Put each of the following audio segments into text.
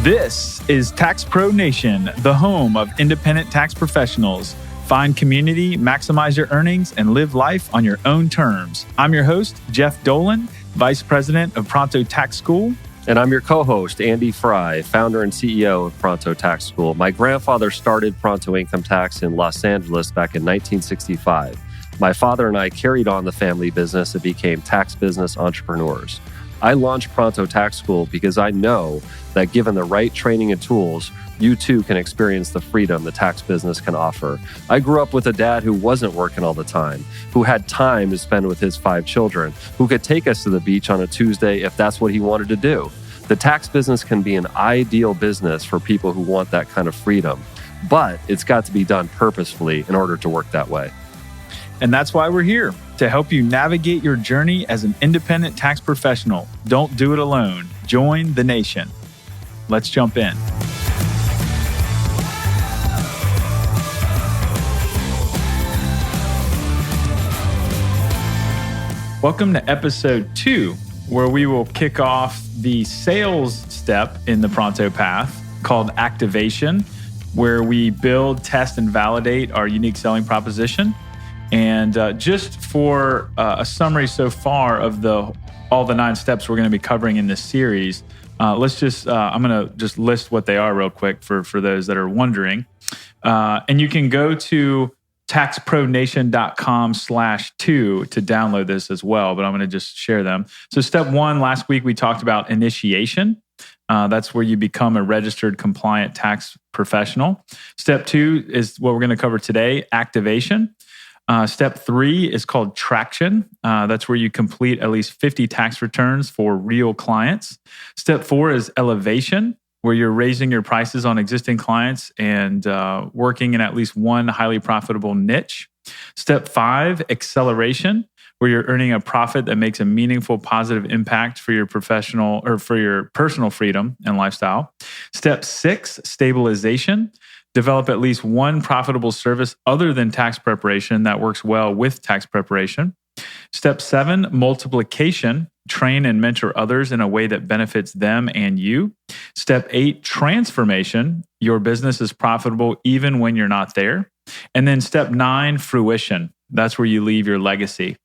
This is Tax Pro Nation, the home of independent tax professionals. Find community, maximize your earnings, and live life on your own terms. I'm your host, Jeff Dolan, Vice President of Pronto Tax School. And I'm your co-host, Andy Fry, founder and CEO of Pronto Tax School. My grandfather started Pronto Income Tax in Los Angeles back in 1965. My father and I carried on the family business and became tax business entrepreneurs. I launched Pronto Tax School because I know that given the right training and tools, you too can experience the freedom the tax business can offer. I grew up with a dad who wasn't working all the time, who had time to spend with his 5 children, who could take us to the beach on a Tuesday if that's what he wanted to do. The tax business can be an ideal business for people who want that kind of freedom, but it's got to be done purposefully in order to work that way. And that's why we're here, to help you navigate your journey as an independent tax professional. Don't do it alone. Join the nation. Let's jump in. Welcome to episode 2, where we will kick off the sales step in the Pronto Path called activation, where we build, test, and validate our unique selling proposition. And just for a summary so far of all the 9 steps we're going to be covering in this series, I'm going to just list what they are real quick for those that are wondering. And you can go to taxpronation.com/2 to download this as well, but I'm going to just share them. So step 1, last week we talked about initiation. That's where you become a registered compliant tax professional. Step 2 is what we're going to cover today, activation. Step 3 is called traction. That's where you complete at least 50 tax returns for real clients. Step 4 is elevation, where you're raising your prices on existing clients and working in at least one highly profitable niche. Step 5, acceleration, where you're earning a profit that makes a meaningful positive impact for your professional or for your personal freedom and lifestyle. Step 6, stabilization. Develop at least one profitable service other than tax preparation that works well with tax preparation. Step 7, multiplication. Train and mentor others in a way that benefits them and you. Step 8, transformation. Your business is profitable even when you're not there. And then step 9, fruition. That's where you leave your legacy.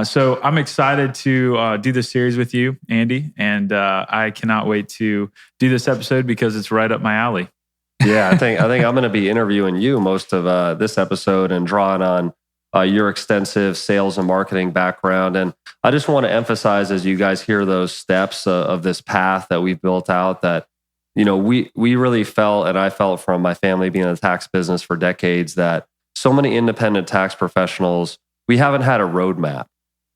So I'm excited to do this series with you, Andy, and I cannot wait to do this episode because it's right up my alley. Yeah, I think I'm going to be interviewing you most of this episode and drawing on your extensive sales and marketing background. And I just want to emphasize, as you guys hear those steps of this path that we've built out, that we really felt, and I felt from my family being in the tax business for decades, that so many independent tax professionals, we haven't had a roadmap.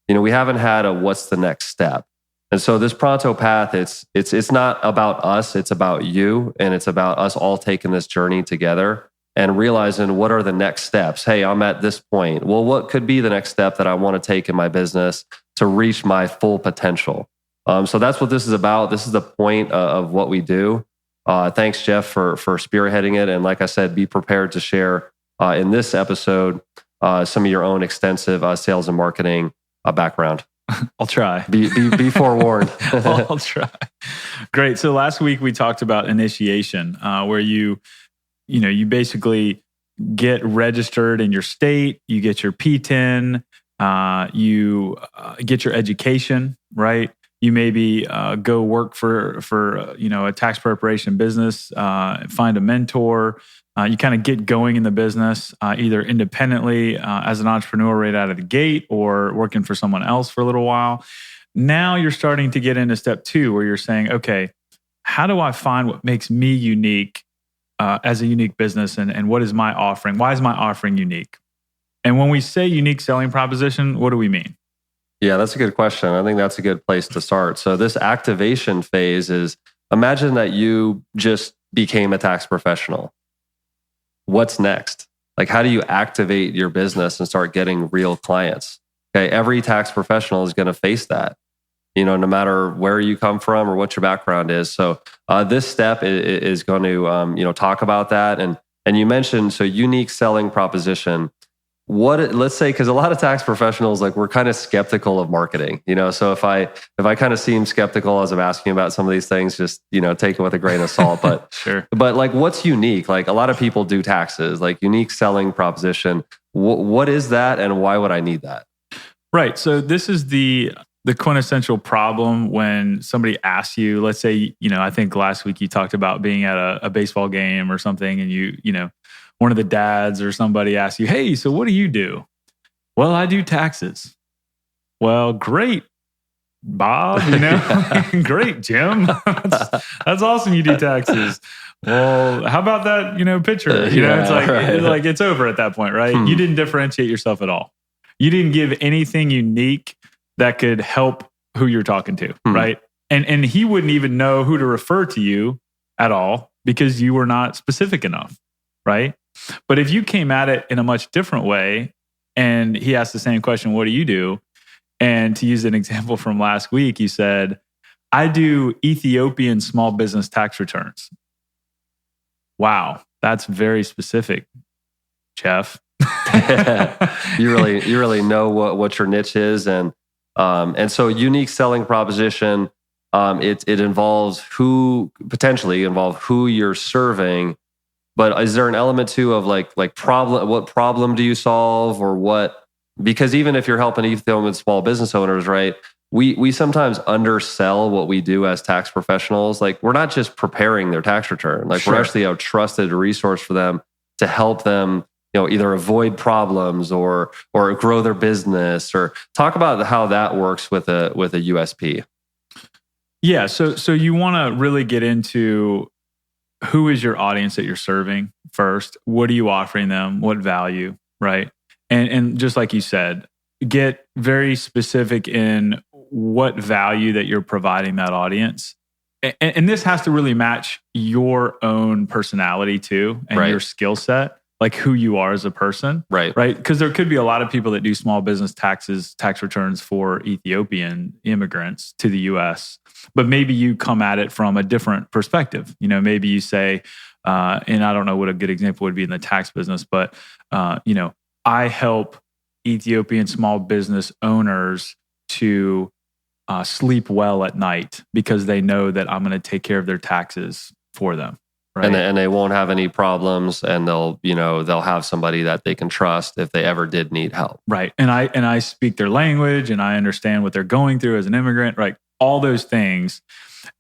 We haven't had a what's the next step. And so this Pronto Path, it's not about us, it's about you, and it's about us all taking this journey together and realizing what are the next steps. Hey, I'm at this point. Well, what could be the next step that I want to take in my business to reach my full potential? So that's what this is about. This is the point of what we do. Thanks, Jeff, for spearheading it. And like I said, be prepared to share in this episode some of your own extensive sales and marketing background. I'll try. Be forewarned. I'll try. Great. So last week we talked about initiation, where you basically get registered in your state, you get your P10, you get your education, right? You maybe go work for a tax preparation business, find a mentor. You kind of get going in the business, either independently as an entrepreneur right out of the gate or working for someone else for a little while. Now you're starting to get into step 2 where you're saying, okay, how do I find what makes me unique as a unique business and what is my offering? Why is my offering unique? And when we say unique selling proposition, what do we mean? Yeah, that's a good question. I think that's a good place to start. So this activation phase is, imagine that you just became a tax professional. What's next? Like, how do you activate your business and start getting real clients? Okay, every tax professional is going to face that, no matter where you come from or what your background is. So this step is going to, talk about that. And you mentioned, so unique selling proposition. let's say, because a lot of tax professionals, like, we're kind of skeptical of marketing, so if I kind of seem skeptical as I'm asking about some of these things, just take it with a grain of salt. But Sure. but like, what's unique? Like, a lot of people do taxes, like unique selling proposition. What is that, and why would I need that? Right. So this is the quintessential problem when somebody asks you, let's say, I think last week you talked about being at a baseball game or something, and one of the dads or somebody asks you, hey, so what do you do? Well, I do taxes. Well, great, Bob, great, Jim. That's awesome. You do taxes. Well, how about that, pitcher? It's like, right. It's over at that point, right? You didn't differentiate yourself at all. You didn't give anything unique that could help who you're talking to, right? And he wouldn't even know who to refer to you at all because you were not specific enough, right? But if you came at it in a much different way and he asked the same question, what do you do? And to use an example from last week, you said, I do Ethiopian small business tax returns. Wow, that's very specific, Jeff. You really know what your niche is, and so unique selling proposition. It involves who you're serving, but is there an element too of like problem? What problem do you solve, or what? Because even if you're helping Ethiopian small business owners, right? We sometimes undersell what we do as tax professionals. Like, we're not just preparing their tax return. Like, we're actually a trusted resource for them to help them, either avoid problems or grow their business, or talk about how that works with a USP. Yeah. So you want to really get into who is your audience that you're serving first. What are you offering them? What value, right? And just like you said, get very specific in what value that you're providing that audience. And this has to really match your own personality too, and your skill set, like who you are as a person. Right. Because there could be a lot of people that do small business tax returns for Ethiopian immigrants to the US, but maybe you come at it from a different perspective. Maybe you say, and I don't know what a good example would be in the tax business, but, I help Ethiopian small business owners to sleep well at night because they know that I'm going to take care of their taxes for them. Right. And they won't have any problems, and they'll have somebody that they can trust if they ever did need help. Right. And I speak their language, and I understand what they're going through as an immigrant, right? All those things.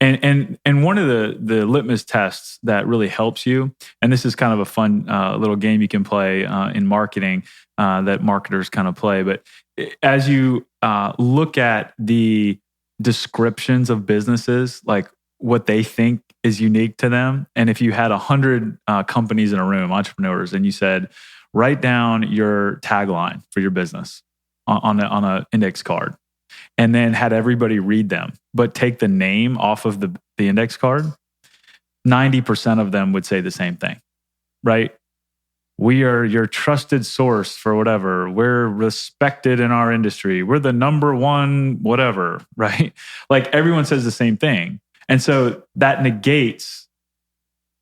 And one of the litmus tests that really helps you, and this is kind of a fun little game you can play in marketing that marketers kind of play, but as you look at the descriptions of businesses, like what they think is unique to them, and if you had 100 companies in a room, entrepreneurs, and you said, write down your tagline for your business on an index card, and then had everybody read them, but take the name off of the index card, 90% of them would say the same thing, right? We are your trusted source for whatever. We're respected in our industry. We're the number one whatever, right? Like, everyone says the same thing. And so that negates,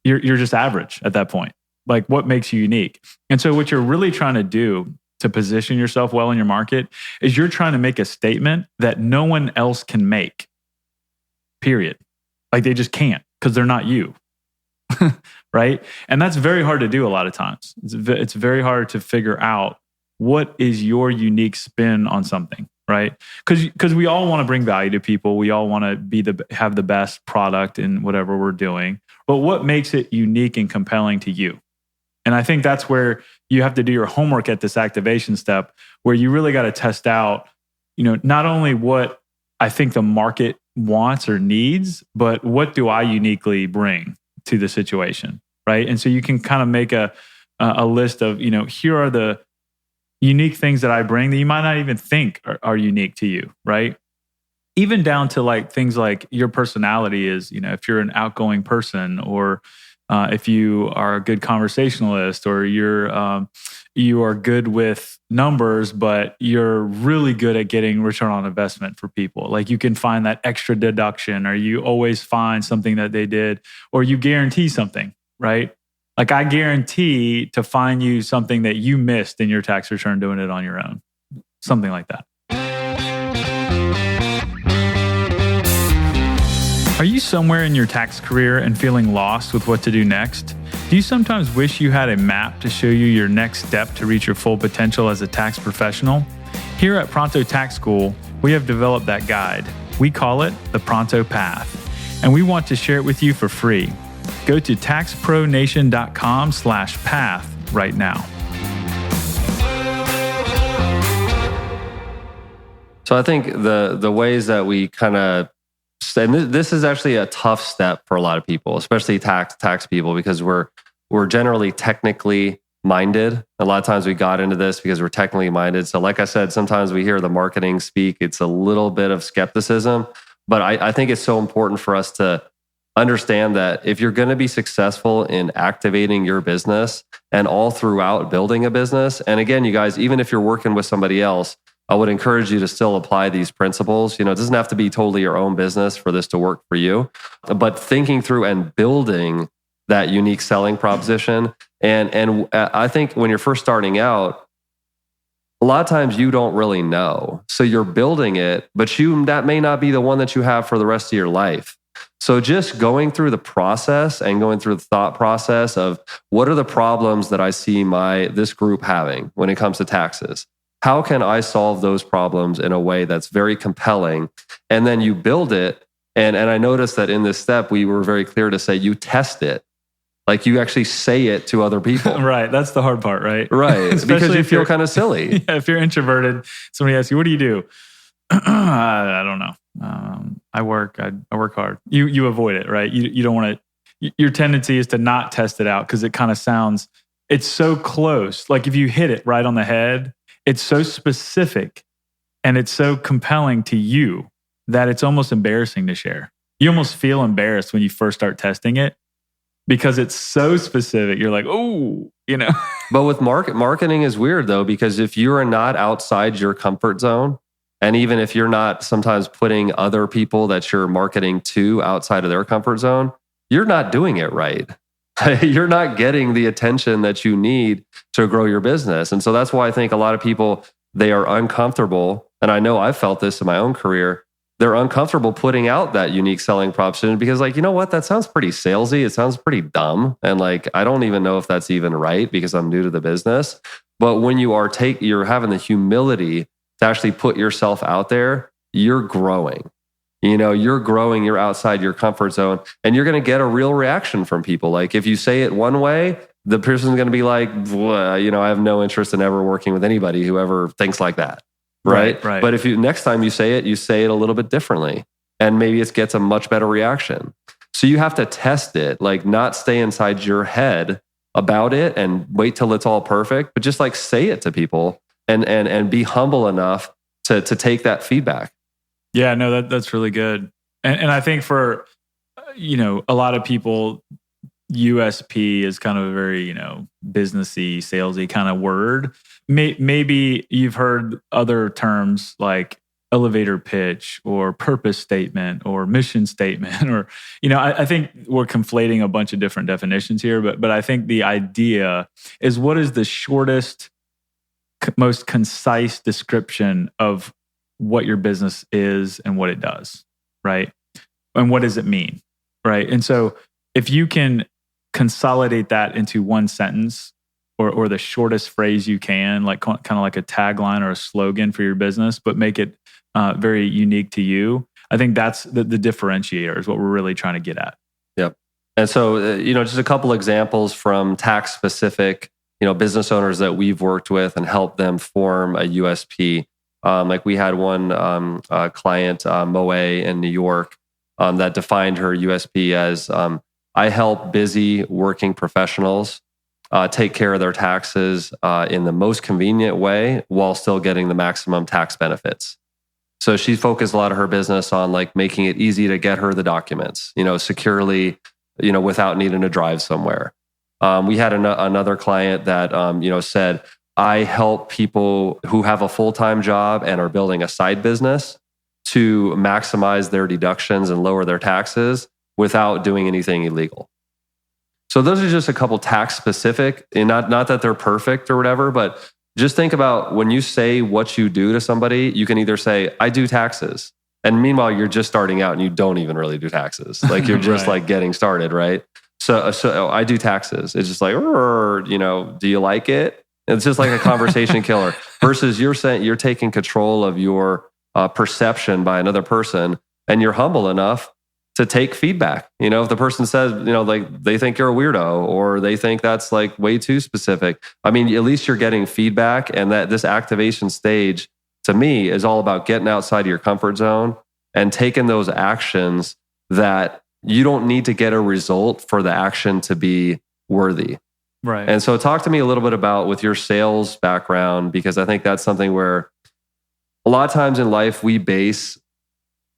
you're just average at that point. Like, what makes you unique? And so what you're really trying to do to position yourself well in your market is you're trying to make a statement that no one else can make, period. Like, they just can't because they're not you, right? And that's very hard to do a lot of times. It's very hard to figure out what is your unique spin on something, right? Because we all want to bring value to people. We all want to have the best product in whatever we're doing. But what makes it unique and compelling to you? And I think that's where you have to do your homework at this activation step, where you really got to test out, not only what I think the market wants or needs, but what do I uniquely bring to the situation, right? And so you can kind of make a list of, here are the unique things that I bring that you might not even think are unique to you, right? Even down to like things like your personality is, if you're an outgoing person, or if you are a good conversationalist, or you are good with numbers, but you're really good at getting return on investment for people. Like, you can find that extra deduction, or you always find something that they did, or you guarantee something, right? Like I guarantee to find you something that you missed in your tax return doing it on your own. Something like that. Are you somewhere in your tax career and feeling lost with what to do next? Do you sometimes wish you had a map to show you your next step to reach your full potential as a tax professional? Here at Pronto Tax School, we have developed that guide. We call it the Pronto Path, and we want to share it with you for free. Go to taxpronation.com/path right now. So I think the ways that we kind of, and this is actually a tough step for a lot of people, especially tax people, because we're generally technically minded. A lot of times we got into this because we're technically minded. So like I said, sometimes we hear the marketing speak, it's a little bit of skepticism, but I think it's so important for us to understand that if you're going to be successful in activating your business and all throughout building a business, and again, you guys, even if you're working with somebody else, I would encourage you to still apply these principles. It doesn't have to be totally your own business for this to work for you, but thinking through and building that unique selling proposition. And I think when you're first starting out, a lot of times you don't really know. So you're building it, but that may not be the one that you have for the rest of your life. So just going through the process and going through the thought process of what are the problems that I see this group having when it comes to taxes? How can I solve those problems in a way that's very compelling? And then you build it. And I noticed that in this step, we were very clear to say you test it. Like you actually say it to other people. Right. That's the hard part, right? Right. Because you feel kind of silly. Yeah, if you're introverted, somebody asks you, what do you do? I don't know. I work hard. You avoid it, right? You don't want to, your tendency is to not test it out because it kind of sounds, it's so close. Like if you hit it right on the head, it's so specific and it's so compelling to you that it's almost embarrassing to share. You almost feel embarrassed when you first start testing it because it's so specific. You're like, oh, But with marketing is weird though, because if you're not outside your comfort zone, and even if you're not sometimes putting other people that you're marketing to outside of their comfort zone, you're not doing it right. You're not getting the attention that you need to grow your business. And so that's why I think a lot of people, they are uncomfortable. And I know I've felt this in my own career. They're uncomfortable putting out that unique selling proposition because you know what? That sounds pretty salesy. It sounds pretty dumb. And I don't even know if that's even right because I'm new to the business. But when you're having the humility to actually put yourself out there, you're growing. You're growing, you're outside your comfort zone, and you're going to get a real reaction from people. Like if you say it one way, the person's going to be like, I have no interest in ever working with anybody who ever thinks like that. Right. But if next time you say it a little bit differently, and maybe it gets a much better reaction. So you have to test it, not stay inside your head about it and wait till it's all perfect, but just say it to people and be humble enough to take that feedback. Yeah, no, that's really good. And I think for, a lot of people, USP is kind of a very, businessy, salesy kind of word. Maybe you've heard other terms like elevator pitch or purpose statement or mission statement, or, I think we're conflating a bunch of different definitions here, but I think the idea is what is the shortest, most concise description of what your business is and what it does, right? And what does it mean, right? And so if you can consolidate that into one sentence or the shortest phrase you can, kind of like a tagline or a slogan for your business, but make it very unique to you, I think that's the differentiator is what we're really trying to get at. Yep. And so, just a couple examples from tax specific, business owners that we've worked with and helped them form a USP. We had one client, Moe in New York, that defined her USP as I help busy working professionals take care of their taxes in the most convenient way while still getting the maximum tax benefits. So she focused a lot of her business on making it easy to get her the documents, securely, without needing to drive somewhere. We had another client that, said, I help people who have a full-time job and are building a side business to maximize their deductions and lower their taxes without doing anything illegal. So those are just a couple tax specific, and not that they're perfect or whatever, but just think about when you say what you do to somebody, you can either say, I do taxes. And meanwhile, you're just starting out and you don't even really do taxes. Like you're just Right. like getting started, right? So I do taxes. It's just like, do you like it? It's just like a conversation killer versus you're saying you're taking control of your perception by another person and you're humble enough to take feedback. If the person says, like they think you're a weirdo or they think that's like way too specific. I mean, at least you're getting feedback, and that this activation stage to me is all about getting outside of your comfort zone and taking those actions that you don't need to get a result for the action to be worthy. Right. And so talk to me a little bit about with your sales background, because I think that's something where a lot of times in life we base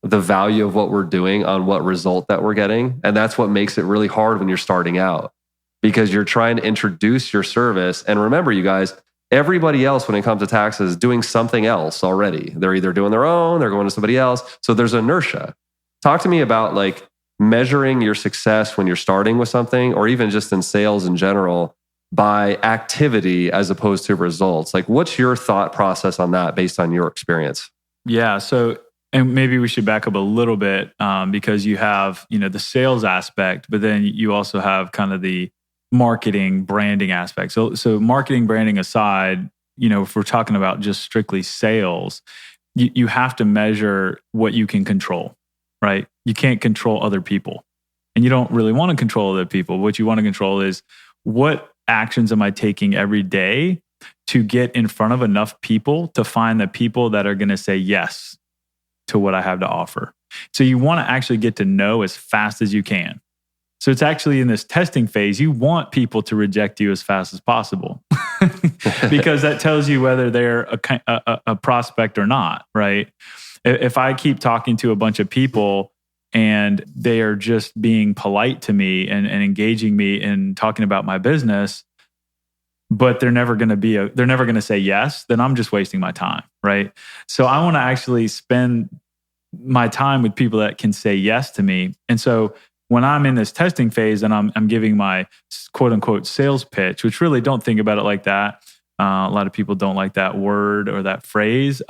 the value of what we're doing on what result that we're getting. And that's what makes it really hard when you're starting out, because you're trying to introduce your service. And remember, you guys, everybody else when it comes to taxes is doing something else already. They're either doing their own, they're going to somebody else. So there's inertia. Talk to me about like measuring your success when you're starting with something, or even just in sales in general, by activity as opposed to results. Like, what's your thought process on that based on your experience? Yeah. So, and maybe we should back up a little bit because you have, the sales aspect, but then you also have kind of the marketing, branding aspect. So marketing, branding aside, if we're talking about just strictly sales, you have to measure what you can control, right? You can't control other people, and you don't really want to control other people. What you want to control is what actions am I taking every day to get in front of enough people to find the people that are going to say yes to what I have to offer. So you want to actually get to know as fast as you can. So it's actually in this testing phase, you want people to reject you as fast as possible because that tells you whether they're a prospect or not, right? If I keep talking to a bunch of people and they are just being polite to me and engaging me in talking about my business, but they're never going to say yes, then I'm just wasting my time, right? So I want to actually spend my time with people that can say yes to me. And so when I'm in this testing phase and I'm giving my quote unquote sales pitch, which really don't think about it like that. A lot of people don't like that word or that phrase.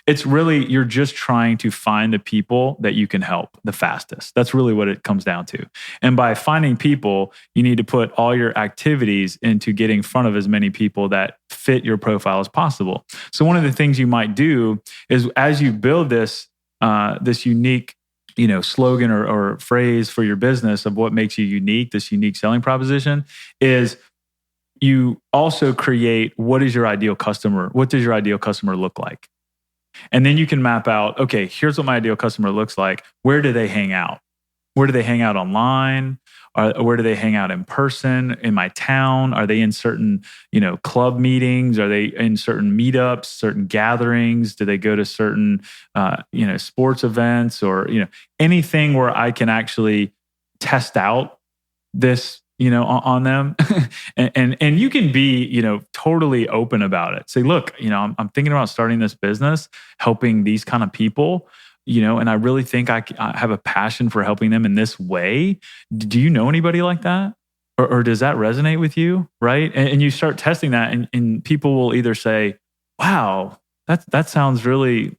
It's really, you're just trying to find the people that you can help the fastest. That's really what it comes down to. And by finding people, you need to put all your activities into getting in front of as many people that fit your profile as possible. So one of the things you might do is as you build this unique slogan or phrase for your business of what makes you unique, this unique selling proposition, is you also create what is your ideal customer? What does your ideal customer look like? And then you can map out, okay, here's what my ideal customer looks like. Where do they hang out? Where do they hang out online? Or where do they hang out in person in my town? Are they in certain, club meetings? Are they in certain meetups, certain gatherings? Do they go to certain, sports events or, anything where I can actually test out this, on them. and you can be, totally open about it. Say, look, I'm thinking about starting this business, helping these kind of people. And I really think I have a passion for helping them in this way. Do you know anybody like that? Or does that resonate with you? Right. And you start testing that and people will either say, wow, that sounds really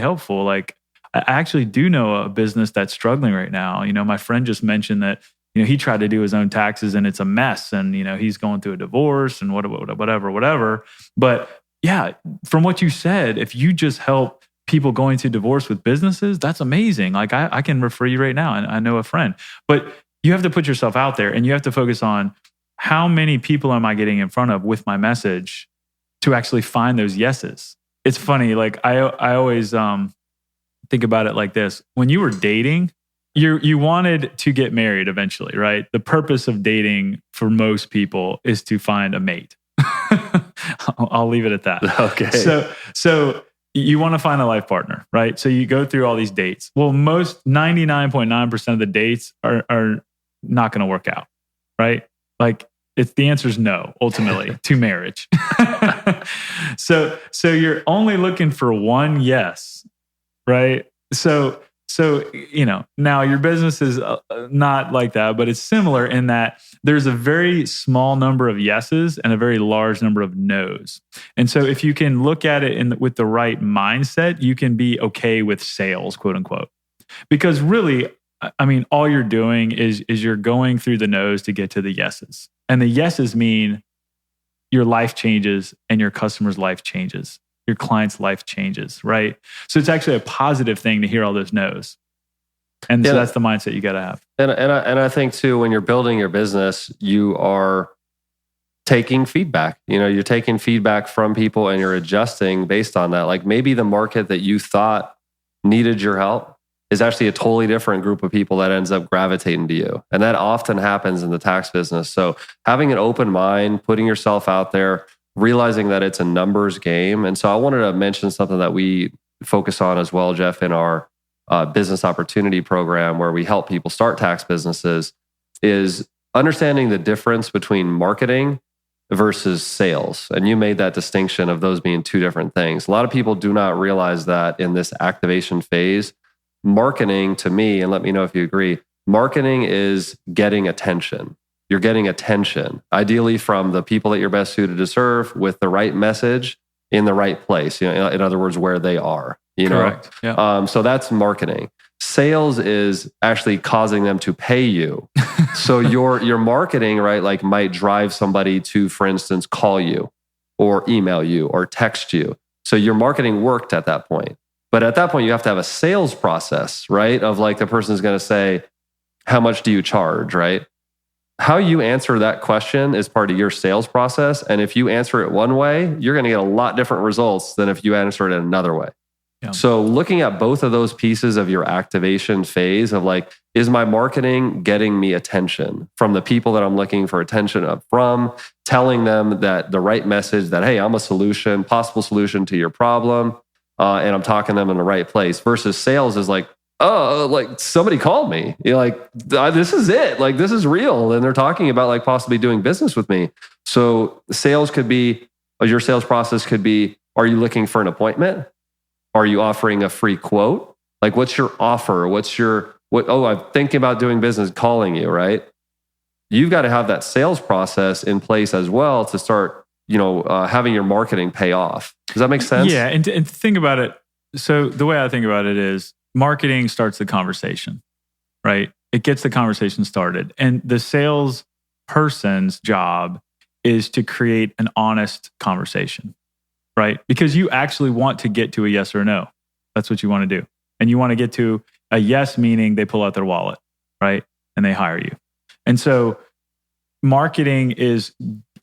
helpful. Like I actually do know a business that's struggling right now. My friend just mentioned that, he tried to do his own taxes and it's a mess and, he's going through a divorce and whatever. But yeah, from what you said, if you just help people going through divorce with businesses, that's amazing. Like I can refer you right now, and I know a friend. But you have to put yourself out there, and you have to focus on how many people am I getting in front of with my message to actually find those yeses. It's funny, like I always think about it like this: when you were dating, you wanted to get married eventually, right? The purpose of dating for most people is to find a mate. I'll leave it at that. Okay. So you want to find a life partner, right? So you go through all these dates. Well, most 99.9% of the dates are not going to work out, right? Like the answer is no, ultimately, to marriage. So you're only looking for one yes, right? So So, now your business is not like that, but it's similar in that there's a very small number of yeses and a very large number of nos. And so if you can look at it with the right mindset, you can be okay with sales, quote unquote. Because really, all you're doing is you're going through the no's to get to the yeses. And the yeses mean your life changes and your customer's life changes. Your client's life changes, right? So it's actually a positive thing to hear all those no's. And so that's the mindset you got to have. And I think too, when you're building your business, you are taking feedback. You're taking feedback from people and you're adjusting based on that. Like maybe the market that you thought needed your help is actually a totally different group of people that ends up gravitating to you. And that often happens in the tax business. So having an open mind, putting yourself out there, realizing that it's a numbers game. And so I wanted to mention something that we focus on as well, Jeff, in our business opportunity program where we help people start tax businesses, is understanding the difference between marketing versus sales. And you made that distinction of those being two different things. A lot of people do not realize that in this activation phase, marketing to me, and let me know if you agree, marketing is getting attention. You're getting attention, ideally from the people that you're best suited to serve with the right message in the right place. In other words, where they are. Correct. Yeah. So that's marketing. Sales is actually causing them to pay you. So your marketing, right, like might drive somebody to, for instance, call you or email you or text you. So your marketing worked at that point. But at that point, you have to have a sales process, right? Of like the person's going to say, how much do you charge, right? How you answer that question is part of your sales process. And if you answer it one way, you're going to get a lot different results than if you answer it in another way. Yeah. So looking at both of those pieces of your activation phase of like, is my marketing getting me attention from the people that I'm looking for attention from, telling them that the right message that, hey, I'm a solution, possible solution to your problem, and I'm talking to them in the right place, versus sales is like, oh, like somebody called me. You're like, this is it. Like, this is real. And they're talking about like possibly doing business with me. So sales could be, your sales process could be, are you looking for an appointment? Are you offering a free quote? Like, what's your offer? I'm thinking about doing business, calling you, right? You've got to have that sales process in place as well to start, having your marketing pay off. Does that make sense? Yeah. And think about it. So the way I think about it is, marketing starts the conversation, right? It gets the conversation started. And the sales person's job is to create an honest conversation, right? Because you actually want to get to a yes or no. That's what you want to do. And you want to get to a yes, meaning they pull out their wallet, right? And they hire you. And so marketing is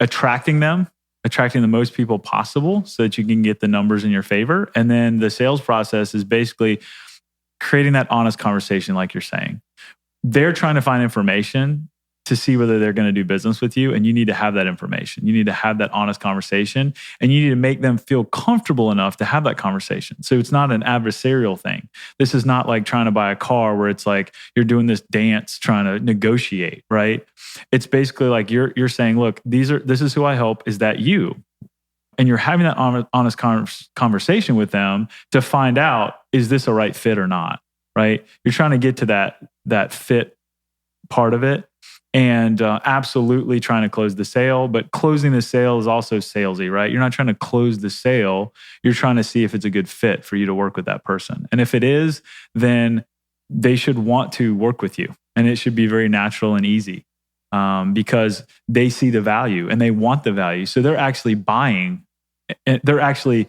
attracting the most people possible so that you can get the numbers in your favor. And then the sales process is basically creating that honest conversation, like you're saying. They're trying to find information to see whether they're going to do business with you, and you need to have that information. You need to have that honest conversation, and you need to make them feel comfortable enough to have that conversation. So it's not an adversarial thing. This is not like trying to buy a car where it's like you're doing this dance trying to negotiate, right? It's basically like you're saying, look, this is who I help. Is that you? And you're having that honest conversation with them to find out, is this a right fit or not, right? You're trying to get to that fit part of it, and absolutely trying to close the sale. But closing the sale is also salesy, right? You're not trying to close the sale. You're trying to see if it's a good fit for you to work with that person. And if it is, then they should want to work with you. And it should be very natural and easy. Because they see the value and they want the value. So they're actually buying, and they're actually,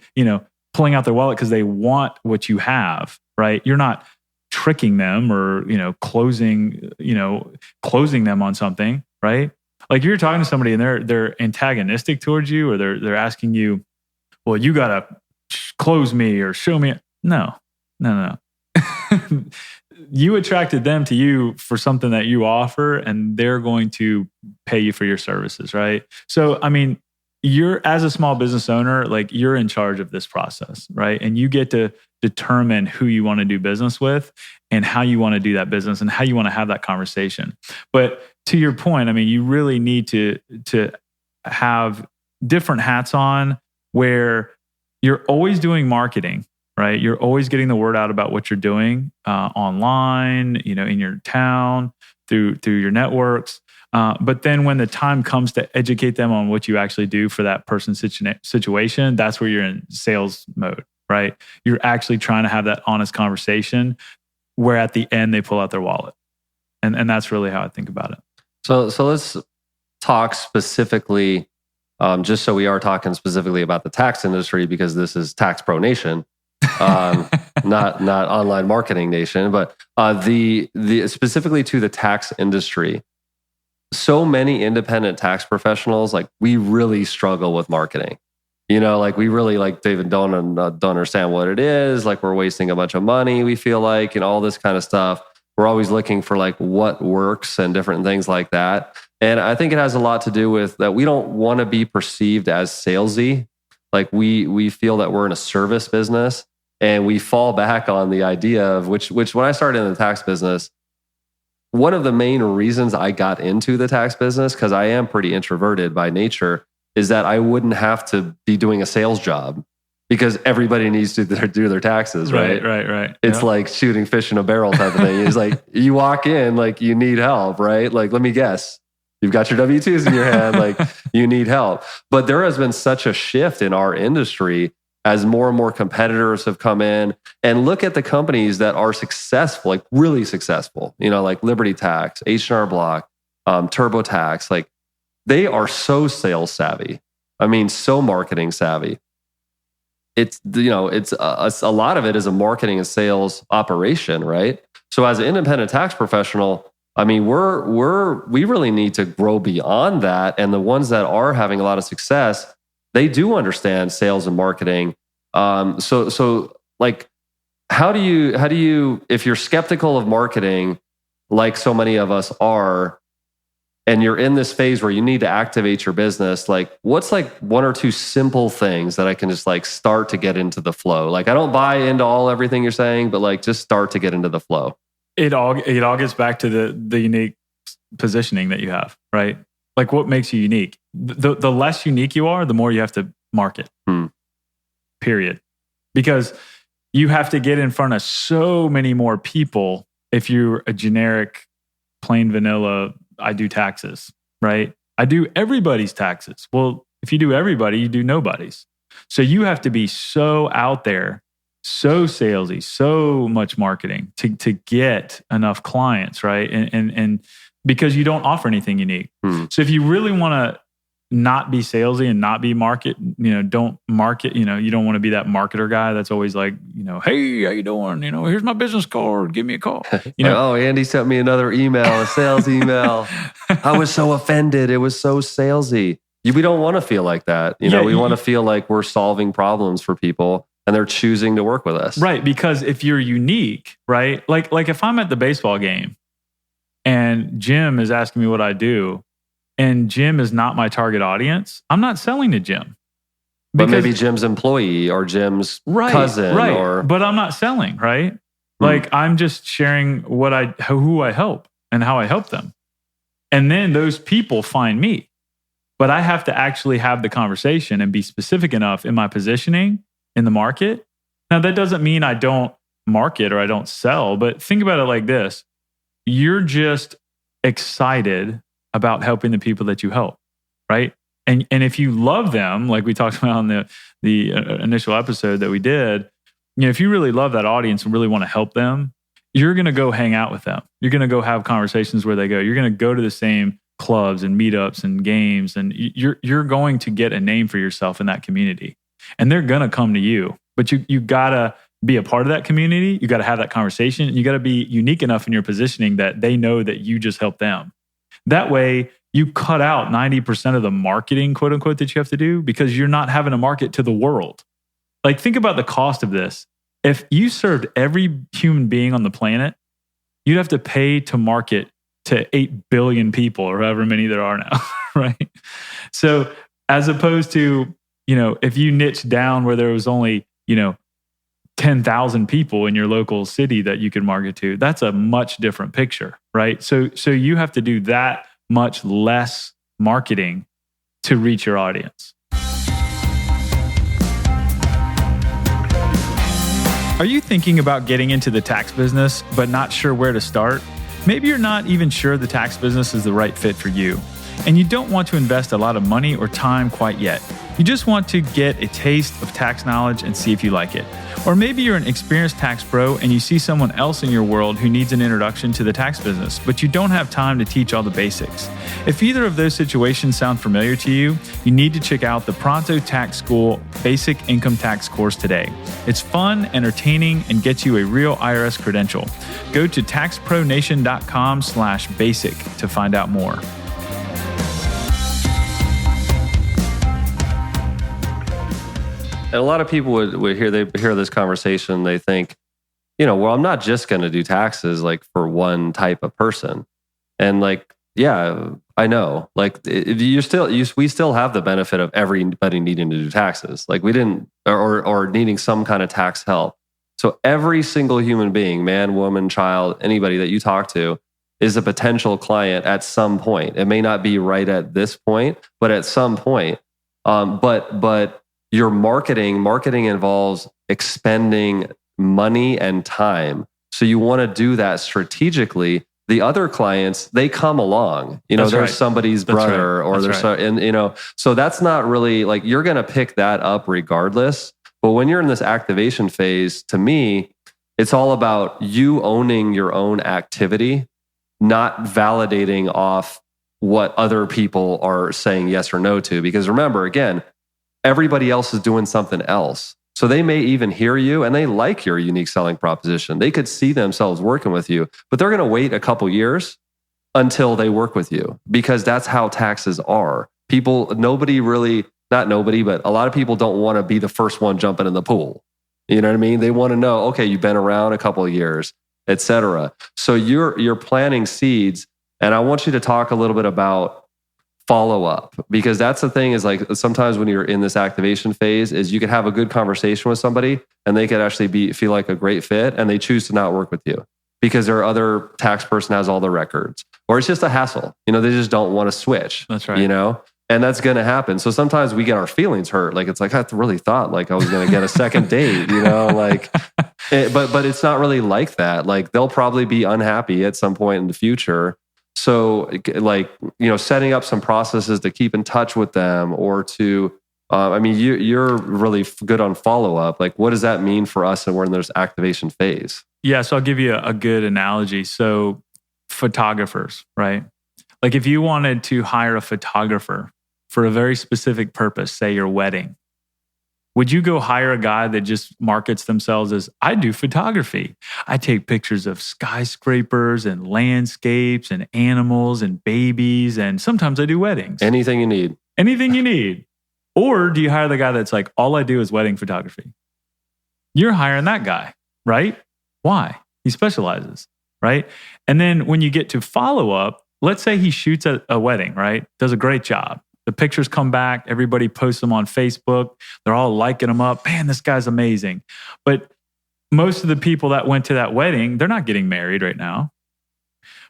pulling out their wallet because they want what you have, right? You're not tricking them or, closing them on something, right? Like you're talking to somebody and they're antagonistic towards you, or they're asking you, well, you got to close me or show me. No. You attracted them to you for something that you offer, and they're going to pay you for your services, right? So, you're, as a small business owner, like you're in charge of this process, right? And you get to determine who you want to do business with and how you want to do that business and how you want to have that conversation. But to your point, you really need to have different hats on where you're always doing marketing, right? You're always getting the word out about what you're doing online, in your town, through your networks. But then when the time comes to educate them on what you actually do for that person's situation, that's where you're in sales mode, right? You're actually trying to have that honest conversation where at the end they pull out their wallet. And that's really how I think about it. So let's talk specifically, just so we are talking specifically about the tax industry, because this is Tax Pro Nation, not online marketing nation, but the specifically to the tax industry. So many independent tax professionals, like we really struggle with marketing. Like we really, like David, don't understand what it is. Like we're wasting a bunch of money, we feel like, all this kind of stuff. We're always looking for like what works and different things like that. And I think it has a lot to do with that we don't want to be perceived as salesy. Like we feel that we're in a service business, and we fall back on the idea of which when I started in the tax business, one of the main reasons I got into the tax business, because I am pretty introverted by nature, is that I wouldn't have to be doing a sales job, because everybody needs to do their taxes, right? Right. It's like shooting fish in a barrel type of thing. It's like you walk in, like you need help, right? Like, let me guess. You've got your W-2s in your hand, like you need help. But there has been such a shift in our industry as more and more competitors have come in, and look at the companies that are successful, like really successful, like Liberty Tax, H&R Block, TurboTax, like they are so sales savvy. I mean, so marketing savvy. It's a lot of it is a marketing and sales operation, right? So as an independent tax professional, I mean, we really need to grow beyond that. And the ones that are having a lot of success, they do understand sales and marketing. So like, how do you, if you're skeptical of marketing, like so many of us are, and you're in this phase where you need to activate your business, like what's like one or two simple things that I can just like start to get into the flow? Like I don't buy into everything you're saying, but like just start to get into the flow. It all gets back to the unique positioning that you have, right? Like what makes you unique? The less unique you are, the more you have to market. Period. Because you have to get in front of so many more people if you're a generic, plain vanilla, I do taxes, right? I do everybody's taxes. Well, if you do everybody, you do nobody's. So you have to be so out there, so salesy, so much marketing to get enough clients, right? And because you don't offer anything unique. So if you really want to not be salesy and not be don't market, you don't want to be that marketer guy that's always like, hey, how you doing? Here's my business card. Give me a call. Oh, Andy sent me another email, a sales email. I was so offended. It was so salesy. We don't want to feel like that. We want to feel like we're solving problems for people and they're choosing to work with us. Right. Because if you're unique, right? Like if I'm at the baseball game and Jim is asking me what I do, and Jim is not my target audience, I'm not selling to Jim. But maybe Jim's employee or Jim's cousin. Right. But I'm not selling, right? Like I'm just sharing who I help and how I help them. And then those people find me. But I have to actually have the conversation and be specific enough in my positioning in the market. Now, that doesn't mean I don't market or I don't sell, but think about it like this. You're just excited about helping the people that you help, right? And if you love them, like we talked about on the initial episode that we did, if you really love that audience and really want to help them, you're going to go hang out with them. You're going to go have conversations where they go. You're going to go to the same clubs and meetups and games, and you're going to get a name for yourself in that community. And they're going to come to you, but you got to be a part of that community. You got to have that conversation. You got to be unique enough in your positioning that they know that you just helped them. That way, you cut out 90% of the marketing, quote unquote, that you have to do because you're not having to market to the world. Like, think about the cost of this. If you served every human being on the planet, you'd have to pay to market to 8 billion people or however many there are now, right? So as opposed to, if you niche down where there was only, 10,000 people in your local city that you could market to, that's a much different picture, right? So you have to do that much less marketing to reach your audience. Are you thinking about getting into the tax business, but not sure where to start? Maybe you're not even sure the tax business is the right fit for you, and you don't want to invest a lot of money or time quite yet. You just want to get a taste of tax knowledge and see if you like it. Or maybe you're an experienced tax pro and you see someone else in your world who needs an introduction to the tax business, but you don't have time to teach all the basics. If either of those situations sound familiar to you, you need to check out the Pronto Tax School Basic Income Tax course today. It's fun, entertaining, and gets you a real IRS credential. Go to taxpronation.com/basic to find out more. And a lot of people would hear this conversation, they think, well, I'm not just going to do taxes like for one type of person. And like, yeah, I know. Like we still have the benefit of everybody needing to do taxes. Like we didn't, or needing some kind of tax help. So every single human being, man, woman, child, anybody that you talk to is a potential client at some point. It may not be right at this point, but at some point. But your marketing involves expending money and time. So you want to do that strategically. The other clients, they come along. There's right. Somebody's that's brother right. or there's right. So that's not really like you're going to pick that up regardless. But when you're in this activation phase, to me, it's all about you owning your own activity, not validating off what other people are saying yes or no to. Because remember, again, everybody else is doing something else. So they may even hear you and they like your unique selling proposition. They could see themselves working with you, but they're going to wait a couple years until they work with you because that's how taxes are. But a lot of people don't want to be the first one jumping in the pool. You know what I mean? They want to know, okay, you've been around a couple of years, etc. So you're planting seeds, and I want you to talk a little bit about follow up, because that's the thing is like sometimes when you're in this activation phase is you could have a good conversation with somebody and they could actually feel like a great fit and they choose to not work with you because their other tax person has all the records or it's just a hassle. They just don't want to switch. That's right. And that's going to happen. So sometimes we get our feelings hurt. Like it's like, I really thought like I was going to get a second date, but it's not really like that. Like they'll probably be unhappy at some point in the future. So like, setting up some processes to keep in touch with them or to, you're really good on follow-up. Like, what does that mean for us when we're in this activation phase? Yeah. So I'll give you a good analogy. So photographers, right? Like if you wanted to hire a photographer for a very specific purpose, say your wedding, would you go hire a guy that just markets themselves as, I do photography. I take pictures of skyscrapers and landscapes and animals and babies, and sometimes I do weddings. Anything you need. Or do you hire the guy that's like, all I do is wedding photography? You're hiring that guy, right? Why? He specializes, right? And then when you get to follow up, let's say he shoots a wedding, right? Does a great job. The pictures come back. Everybody posts them on Facebook. They're all liking them up. Man, this guy's amazing. But most of the people that went to that wedding, they're not getting married right now.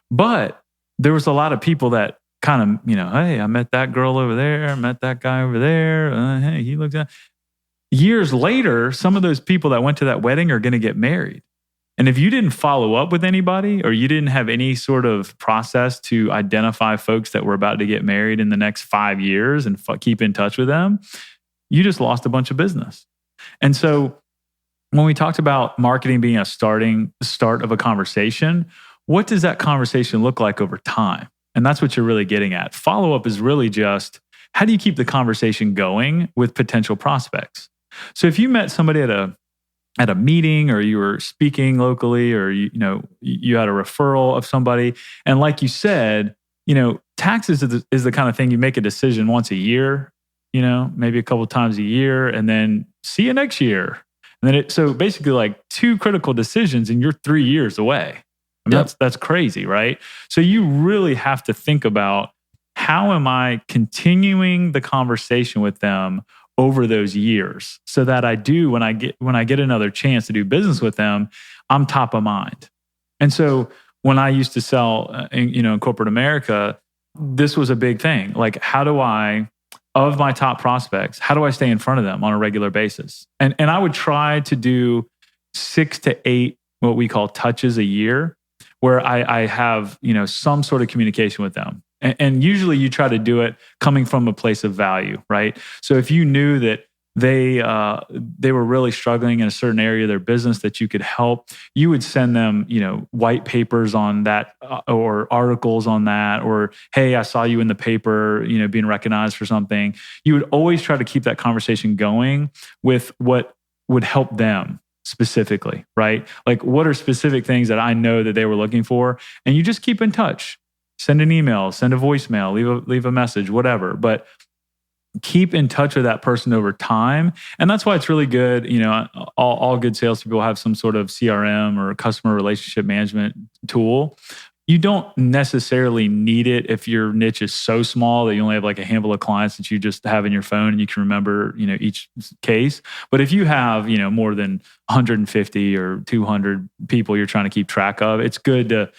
But there was a lot of people that kind of, hey, I met that girl over there. I met that guy over there. Hey, he looks at. Years later, some of those people that went to that wedding are going to get married. And if you didn't follow up with anybody or you didn't have any sort of process to identify folks that were about to get married in the next 5 years and keep in touch with them, you just lost a bunch of business. And so when we talked about marketing being a start of a conversation, what does that conversation look like over time? And that's what you're really getting at. Follow-up is really just, how do you keep the conversation going with potential prospects? So if you met somebody at a meeting or you were speaking locally or you had a referral of somebody, and like you said, taxes is the kind of thing you make a decision once a year, maybe a couple times a year, and then see you next year. And then so basically like 2 critical decisions and you're 3 years away. That's crazy, right? So you really have to think about, how am I continuing the conversation with them over those years so that I do, when I get another chance to do business with them, I'm top of mind. And so when I used to sell, in corporate America, this was a big thing. Like, of my top prospects, how do I stay in front of them on a regular basis? And I would try to do 6 to 8 what we call touches a year where I have, some sort of communication with them. And usually you try to do it coming from a place of value, right? So if you knew that they were really struggling in a certain area of their business that you could help, you would send them, white papers on that or articles on that, or, hey, I saw you in the paper, being recognized for something. You would always try to keep that conversation going with what would help them specifically, right? Like, what are specific things that I know that they were looking for? And you just keep in touch. Send an email, send a voicemail, leave a message, whatever. But keep in touch with that person over time. And that's why it's really good. All good salespeople have some sort of CRM or customer relationship management tool. You don't necessarily need it if your niche is so small that you only have like a handful of clients that you just have in your phone and you can remember, each case. But if you have, more than 150 or 200 people you're trying to keep track of, it's good to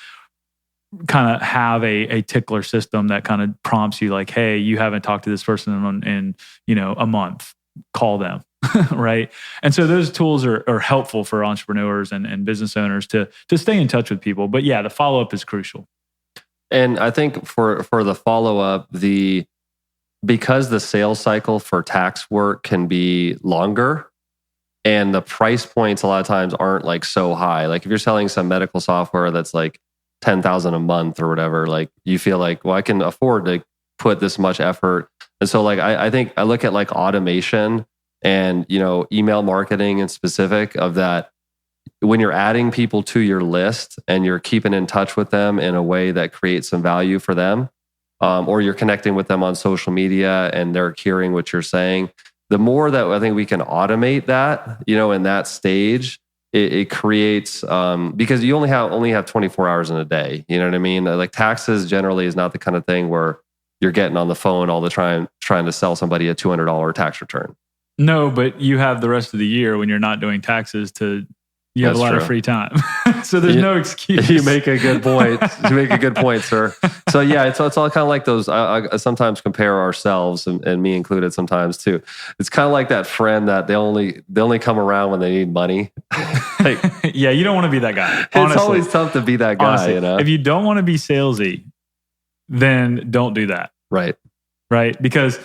kind of have a tickler system that kind of prompts you like, hey, you haven't talked to this person in a month, call them. Right. And so those tools are helpful for entrepreneurs and business owners to stay in touch with people. But yeah, the follow-up is crucial. And I think for the follow-up, because the sales cycle for tax work can be longer and the price points a lot of times aren't like so high. Like if you're selling some medical software that's like $10,000 a month or whatever, like you feel like, well, I can afford to put this much effort. And so like, I think I look at like automation and, email marketing in specific of that. When you're adding people to your list and you're keeping in touch with them in a way that creates some value for them, or you're connecting with them on social media and they're hearing what you're saying, the more that I think we can automate that, in that stage, it creates, because you only have 24 hours in a day. You know what I mean? Like taxes generally is not the kind of thing where you're getting on the phone all the time trying to sell somebody a $200 tax return. No, but you have the rest of the year when you're not doing taxes you have a lot of free time. So there's no excuse. You make a good point. Sir. So yeah, it's all kind of like those. I sometimes compare ourselves and me included sometimes too. It's kind of like that friend that they only come around when they need money. Like, yeah, you don't want to be that guy. Honestly. It's always tough to be that guy. Honestly, if you don't want to be salesy, then don't do that. Right. Because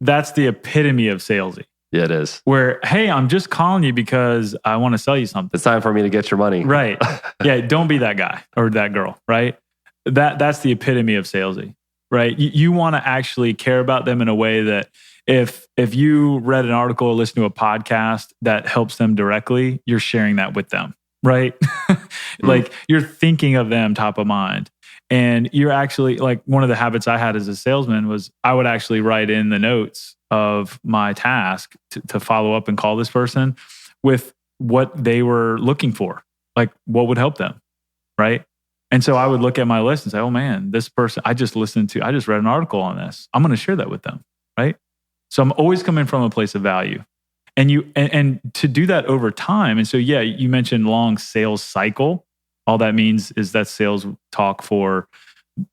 that's the epitome of salesy. Yeah, it is. Where, hey, I'm just calling you because I want to sell you something. It's time for me to get your money. Right. Yeah, don't be that guy or that girl, right? That's the epitome of salesy, right? You want to actually care about them in a way that if you read an article or listen to a podcast that helps them directly, you're sharing that with them, right? Like you're thinking of them top of mind. And you're actually, like, one of the habits I had as a salesman was I would actually write in the notes of my task to follow up and call this person with what they were looking for, like what would help them, right? And so I would look at my list and say, oh man, this person, I just read an article on this. I'm going to share that with them, right? So I'm always coming from a place of value. And to do that over time. And so, yeah, you mentioned long sales cycle. All that means is that sales talk for,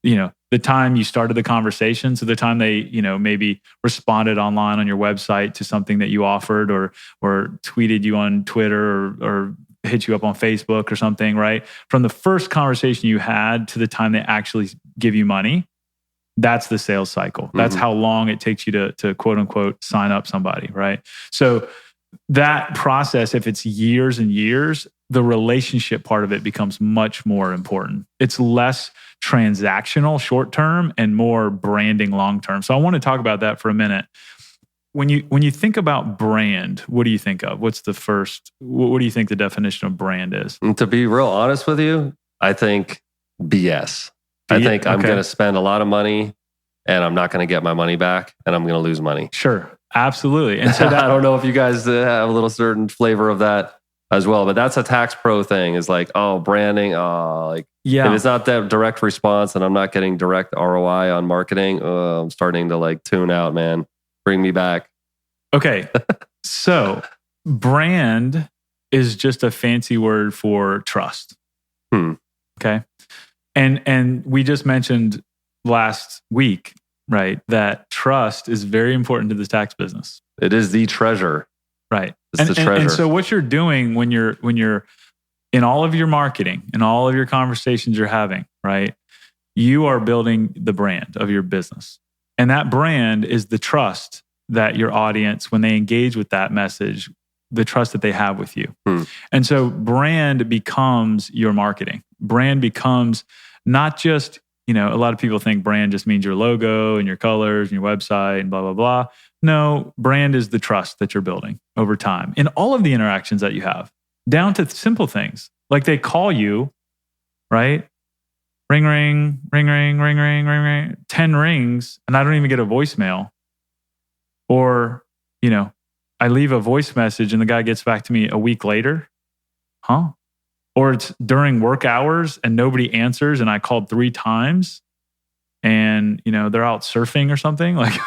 the time you started the conversation. So the time they, maybe responded online on your website to something that you offered or tweeted you on Twitter or hit you up on Facebook or something, right? From the first conversation you had to the time they actually give you money, that's the sales cycle. That's how long it takes you to quote unquote sign up somebody, right? So that process, if it's years and years, the relationship part of it becomes much more important. It's less transactional short term and more branding long term. So I want to talk about that for a minute. When you think about brand, what do you think of? What do you think the definition of brand is? And to be real honest with you, I think BS. I think I'm going to spend a lot of money and I'm not going to get my money back and I'm going to lose money. Sure. Absolutely. And so I don't know if you guys have a little certain flavor of that as well, but that's a tax pro thing, is like, branding. If it's not that direct response and I'm not getting direct ROI on marketing, I'm starting to tune out, man. Bring me back. Okay. So brand is just a fancy word for trust. Okay. And we just mentioned last week, right, that trust is very important to the tax business. It is the treasure. Right. It's the treasure. And so what you're doing when you're in all of your marketing and all of your conversations you're having, right? You are building the brand of your business. And that brand is the trust that your audience, when they engage with that message, the trust that they have with you. And so brand becomes your marketing. Brand becomes not just, a lot of people think brand just means your logo and your colors and your website and blah, blah, blah. No, brand is the trust that you're building over time in all of the interactions that you have, down to simple things like they call you, right? Ring, ring, ring, ring, ring, ring, ring, ring, 10 rings, and I don't even get a voicemail. Or, I leave a voice message and the guy gets back to me a week later. Huh? Or it's during work hours and nobody answers and I called 3 times and, they're out surfing or something. Like,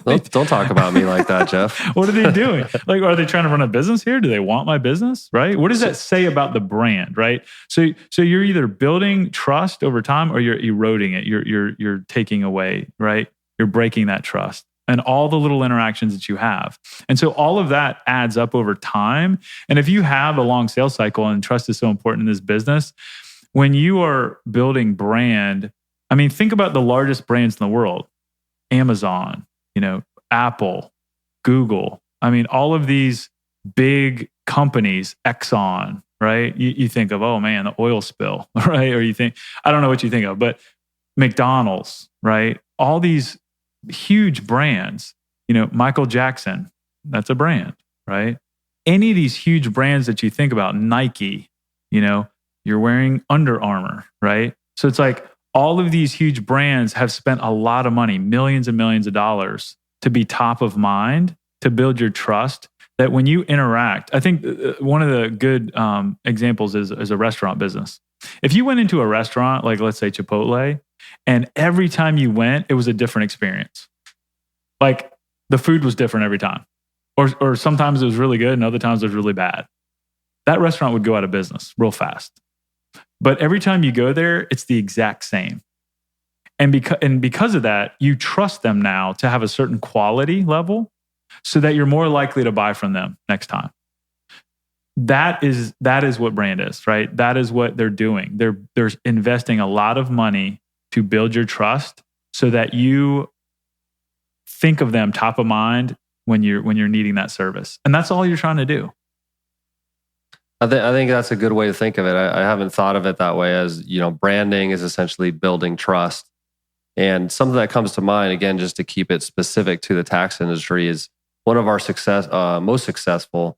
don't talk about me like that, Jeff. What are they doing? Like, are they trying to run a business here? Do they want my business? Right? What does that say about the brand? Right? So you're either building trust over time or you're eroding it. You're taking away, right? You're breaking that trust and all the little interactions that you have. And so all of that adds up over time. And if you have a long sales cycle, and trust is so important in this business, when you are building brand, think about the largest brands in the world, Amazon, Apple, Google. All of these big companies, Exxon, right? You think of, oh man, the oil spill, right? Or you think, I don't know what you think of, but McDonald's, right? All these huge brands, Michael Jackson, that's a brand, right? Any of these huge brands that you think about, Nike, you're wearing Under Armour, right? So it's like all of these huge brands have spent a lot of money, millions and millions of dollars to be top of mind, to build your trust, that when you interact, I think one of the good examples is a restaurant business. If you went into a restaurant, like let's say Chipotle, and every time you went, it was a different experience. Like the food was different every time. Or sometimes it was really good and other times it was really bad. That restaurant would go out of business real fast. But every time you go there, it's the exact same. And because of that, you trust them now to have a certain quality level so that you're more likely to buy from them next time. That is what brand is, right? That is what they're doing. They're investing a lot of money to build your trust so that you think of them top of mind when you're needing that service. And that's all you're trying to do. I think that's a good way to think of it. I haven't thought of it that way, as branding is essentially building trust. And something that comes to mind, again, just to keep it specific to the tax industry, is one of our most successful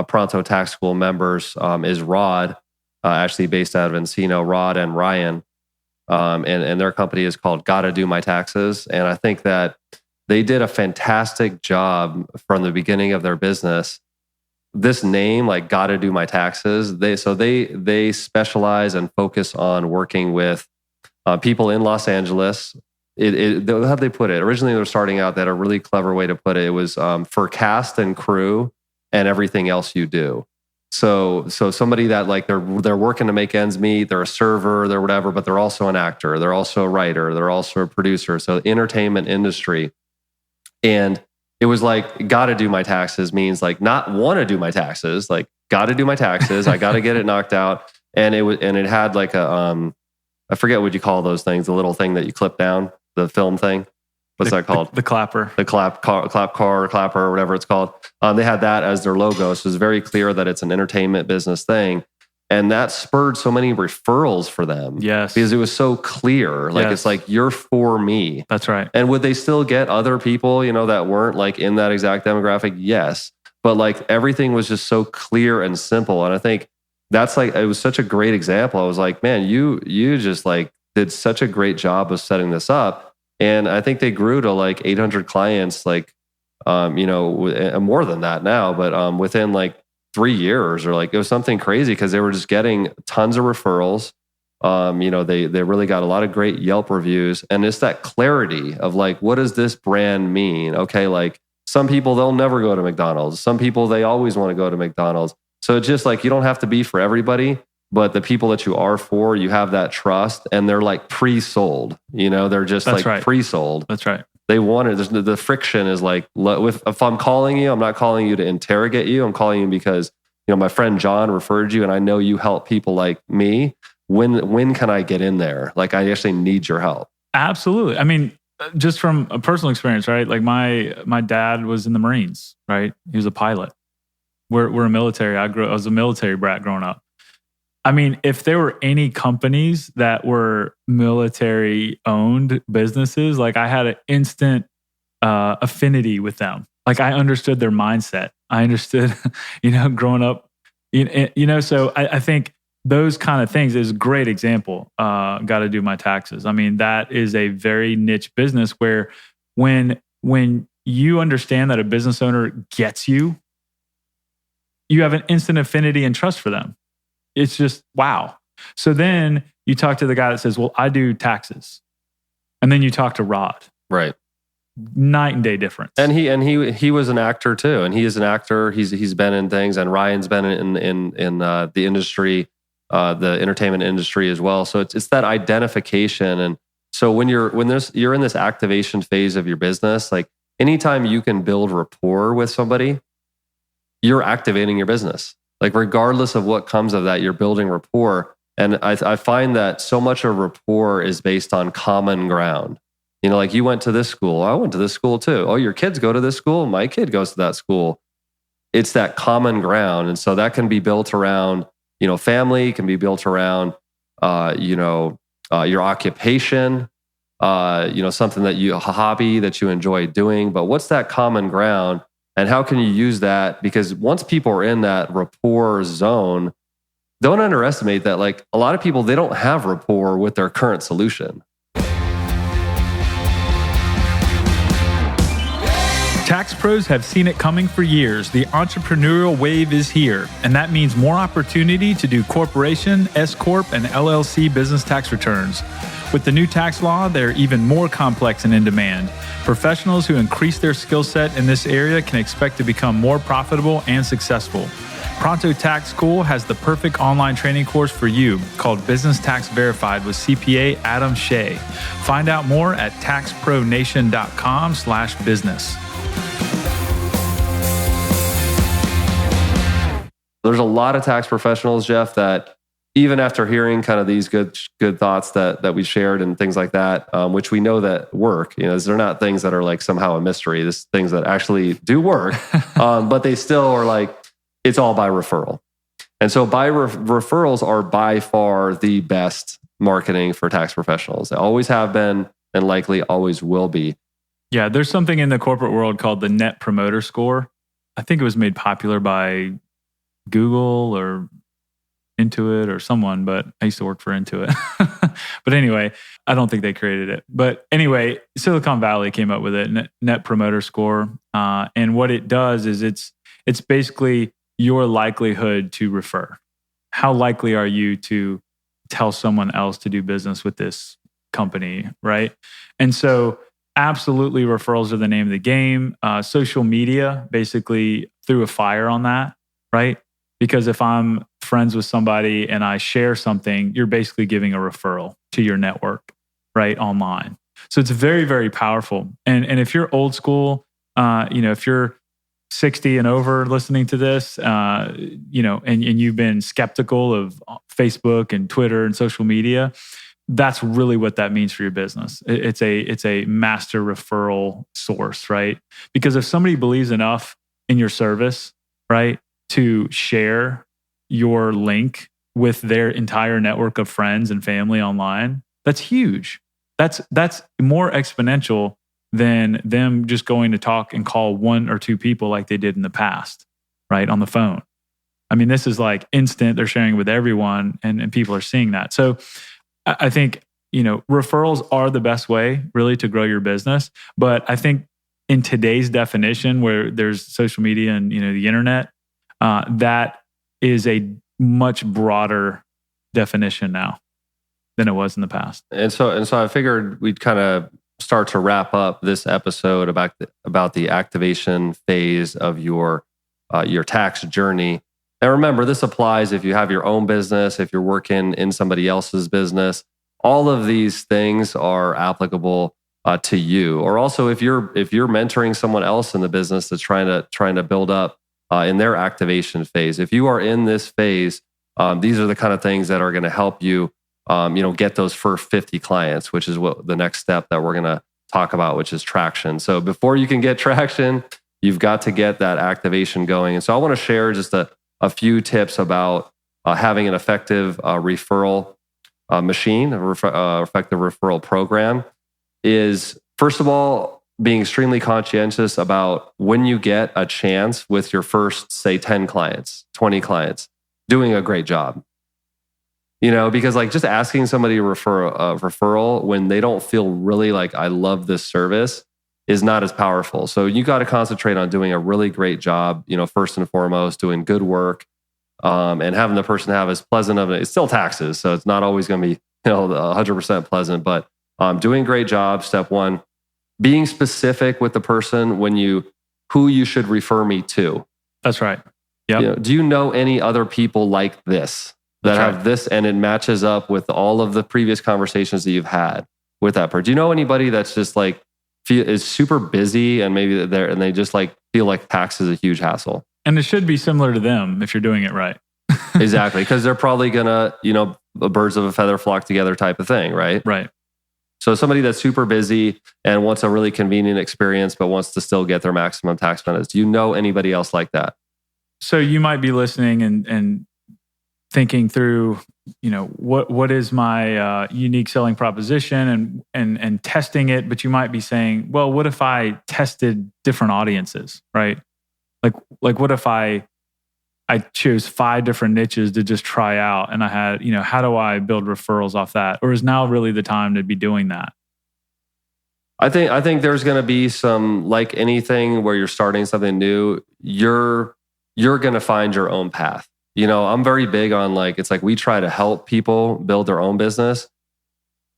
Pronto Tax School members is Rod, actually based out of Encino, Rod and Ryan. And their company is called Gotta Do My Taxes. And I think that they did a fantastic job from the beginning of their business. This name, like Gotta Do My Taxes, they specialize and focus on working with people in Los Angeles. How'd they put it? Originally, they were starting out, they had a really clever way to put it. It was for cast and crew and everything else you do. So somebody that like they're working to make ends meet, they're a server, they're whatever, but they're also an actor, they're also a writer, they're also a producer. So entertainment industry. And it was like, gotta do my taxes means like not want to do my taxes, like gotta do my taxes. I gotta get it knocked out. And it had like a I forget what you call those things, the little thing that you clip down, the film thing. What's that called? The clapper. The clap car or clapper or whatever it's called. They had that as their logo. So it's very clear that it's an entertainment business thing. And that spurred so many referrals for them. Yes. Because it was so clear. Like, It's like, you're for me. That's right. And would they still get other people, that weren't like in that exact demographic? Yes. But like everything was just so clear and simple. And I think that's like, it was such a great example. I was like, man, you just like did such a great job of setting this up. And I think they grew to like 800 clients, like, more than that now, but within like 3 years, or like it was something crazy because they were just getting tons of referrals. They really got a lot of great Yelp reviews, and it's that clarity of like, what does this brand mean? Okay, like some people, they'll never go to McDonald's. Some people, they always want to go to McDonald's. So it's just like, you don't have to be for everybody, but the people that you are for, you have that trust, and they're like pre-sold. They're just That's like right. pre-sold. That's right. They want it. The friction is like, if I'm calling you, I'm not calling you to interrogate you. I'm calling you because, my friend John referred you and I know you help people like me. When can I get in there? Like, I actually need your help. Absolutely. I mean, just from a personal experience, right? Like my dad was in the Marines, right? He was a pilot. We're a military. I was a military brat growing up. I mean, if there were any companies that were military owned businesses, like I had an instant affinity with them. Like I understood their mindset. I understood, growing up, so I think those kind of things is a great example. Got to do my taxes. I mean, that is a very niche business where when you understand that a business owner gets you, you have an instant affinity and trust for them. It's just, wow. So then you talk to the guy that says, well, I do taxes. And then you talk to Rod. Right. Night and day difference. And he was an actor too. And he is an actor. He's been in things, and Ryan's been in the industry, the entertainment industry as well. So it's that identification. And so when you're in this activation phase of your business, like anytime you can build rapport with somebody, you're activating your business. Like regardless of what comes of that, you're building rapport. And I find that so much of rapport is based on common ground. Like you went to this school. I went to this school too. Oh, your kids go to this school. My kid goes to that school. It's that common ground. And so that can be built around, family, can be built around, your occupation, something a hobby that you enjoy doing. But what's that common ground? And how can you use that? Because once people are in that rapport zone, don't underestimate that. Like a lot of people, they don't have rapport with their current solution. Tax pros have seen it coming for years. The entrepreneurial wave is here, and that means more opportunity to do corporation, S-Corp, and LLC business tax returns. With the new tax law, they're even more complex and in demand. Professionals who increase their skill set in this area can expect to become more profitable and successful. Pronto Tax School has the perfect online training course for you called Business Tax Verified with CPA Adam Shea. Find out more at taxpronation.com/business. There's a lot of tax professionals, Jeff, that even after hearing kind of these good thoughts that we shared and things like that, which we know that work, they're not things that are like somehow a mystery. This things that actually do work, but they still are like, it's all by referral. And so referrals are by far the best marketing for tax professionals. They always have been and likely always will be. Yeah, there's something in the corporate world called the Net Promoter Score. I think it was made popular by Google or Intuit or someone, but I used to work for Intuit. But anyway, I don't think they created it. But anyway, Silicon Valley came up with it, Net Promoter Score. And what it does is it's basically your likelihood to refer. How likely are you to tell someone else to do business with this company, right? And so absolutely referrals are the name of the game. Social media basically threw a fire on that, right? Because if I'm friends with somebody and I share something, you're basically giving a referral to your network, right? Online. So it's very, very powerful. And if you're old school, if you're 60 and over listening to this, and you've been skeptical of Facebook and Twitter and social media, that's really what that means for your business. It's a master referral source, right? Because if somebody believes enough in your service, right, to share your link with their entire network of friends and family online, that's huge. That's more exponential than them just going to talk and call one or two people like they did in the past, right, on the phone. I mean, this is like instant. They're sharing with everyone, and people are seeing that. So I think, referrals are the best way really to grow your business. But I think in today's definition where there's social media and, the internet, that is a much broader definition now than it was in the past. And so I figured we'd kind of start to wrap up this episode about the activation phase of your tax journey. And remember, this applies if you have your own business, if you're working in somebody else's business. All of these things are applicable to you. Or also if you're mentoring someone else in the business that's trying to build up in their activation phase. If you are in this phase, these are the kind of things that are going to help you, get those first 50 clients, which is what the next step that we're going to talk about, which is traction. So before you can get traction, you've got to get that activation going. And so I want to share just a few tips about having an effective referral machine, effective referral program. Is first of all, being extremely conscientious about when you get a chance with your first, say, 10 clients, 20 clients, doing a great job. Because like just asking somebody to refer a referral when they don't feel really like I love this service is not as powerful. So you got to concentrate on doing a really great job, first and foremost, doing good work, and having the person have as pleasant of it. It's still taxes, so it's not always going to be 100% pleasant, but doing a great job, step one. Being specific with the person who you should refer me to. That's right. Yep. Do you know any other people like this that have this and it matches up with all of the previous conversations that you've had with that person? Do you know anybody that's just like is super busy and maybe they just like feel like tax is a huge hassle? And it should be similar to them if you're doing it right. Exactly, because they're probably gonna, birds of a feather flock together type of thing, right? Right. So somebody that's super busy and wants a really convenient experience, but wants to still get their maximum tax benefits. Do you know anybody else like that? So you might be listening and thinking through, what is my unique selling proposition and testing it. But you might be saying, well, what if I tested different audiences, right? Like what if I chose 5 different niches to just try out, and I had, how do I build referrals off that? Or is now really the time to be doing that? I think there's going to be some, like anything where you're starting something new, you're going to find your own path. I'm very big on it's like we try to help people build their own business.